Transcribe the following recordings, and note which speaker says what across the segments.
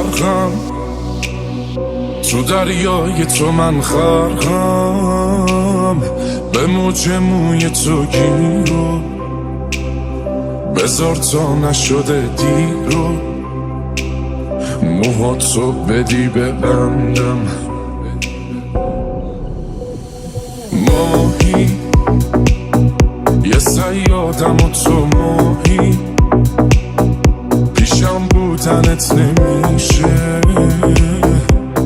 Speaker 1: غرقم تو دریای تو، من خرقم به موج موی تو گیرو، بذار تا نشده دیرو، موهاتو بدی ببندم. ماهی یه صیادم و تو ماهی، پیشم بودنت نمیشه،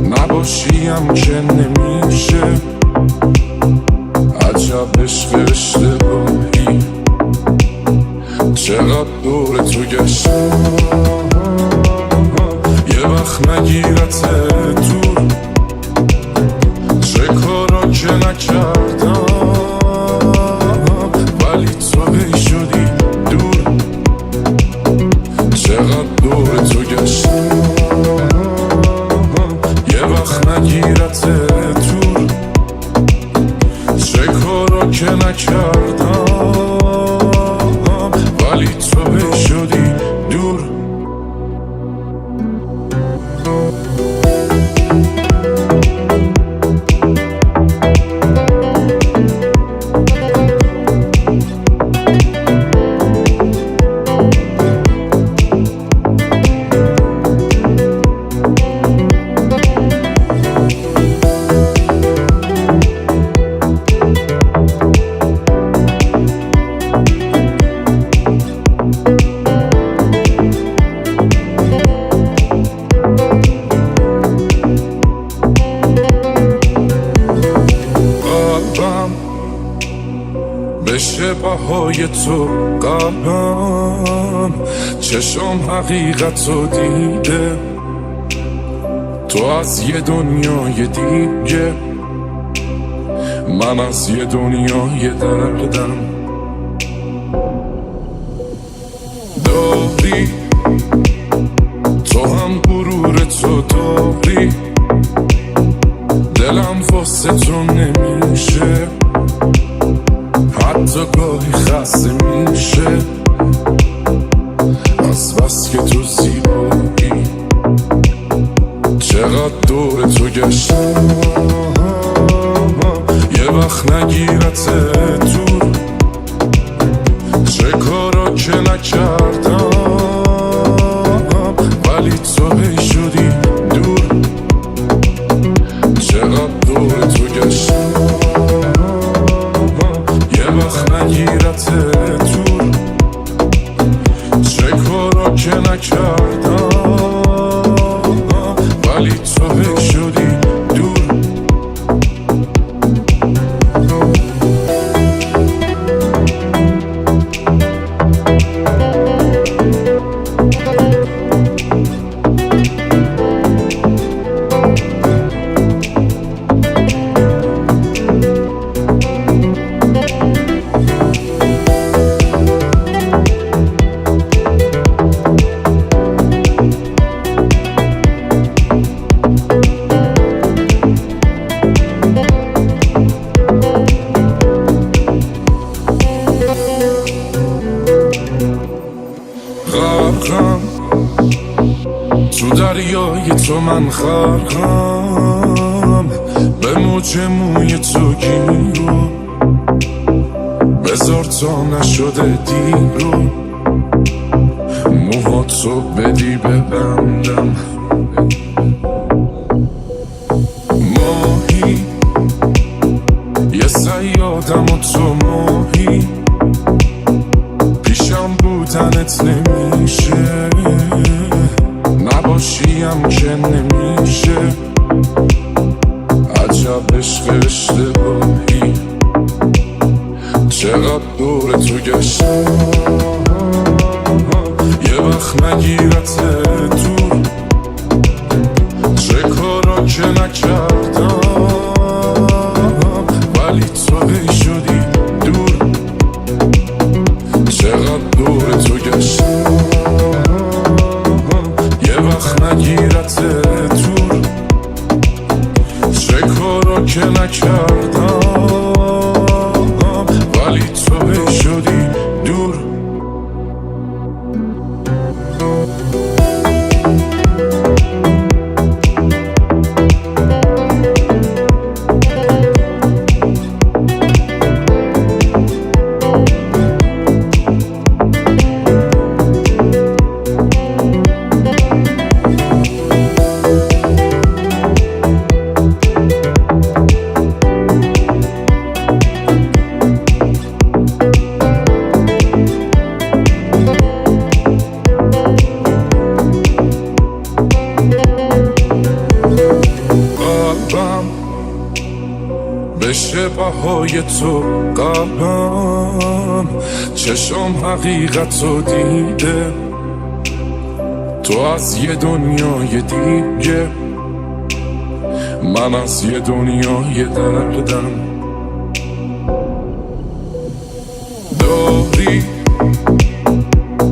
Speaker 1: نباشیم که نمیشه. عجب عشق اشتباهی، چقدر دور تو گشتم، یه وقت نگیرت دور، چه کارا که نکردم ولی تو هی شدی دور. چقدر دور تو گشتم، یه وقت نگیرت دور، چه کارا که نکردم ولی تو هی شدی دور. بشه بهای تو قلبم، چشم حقیقت رو دیده، تو از یه دنیای دیگه، من از یه دنیای دردم. داری تو هم غرور تو داری، دلم واسه تو نمیشه، حتی گاهی خسته میشه، از بس که تو زیبایی. چقدر دور تو گشتم، یه وقت نگیرت دور، چه کارا که نکردم ولی تو هی شدی دور. چقدر دور تو گشتم، یه وقت نگیرت دور، چه کارا که نکردم ولی تو هی شدی دور. غرقم تو دریای تو، من خرقم به موج موی تو گیرو، بذار تا نشده دیرو، موهاتو بدی ببندم. ماهی یه صیادم و تو ماهی، پیشم بودنت نمیشه، نباشیم که نمیشه. عجب عشق اشتباهی، چقدر دور تو گشتم، یه وقت نگیرت دور، چه کارا که نکردم ولی تو هی شدی دور. چقدر دور تو گشتم، یه وقت نگیرت دور، چه کارا که نکردم ولی تو هی شدی دور. بهای تو قلبم چشم حقیقت رو دیده، تو از یه دنیای دیگه، من از یه دنیای دردم. داری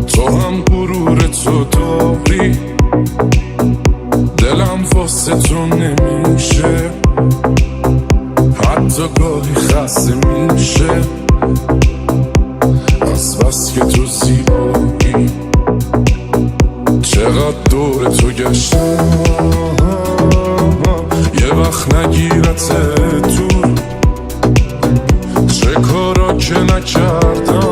Speaker 1: تو هم غرور تو داری، دلم واسه تو نمیشه، حتی گاهی خسته میشه از بس که تو زیبایی. چقدر دور تو گشتم یه وقت نگیرت دور، چه کارا که نکردم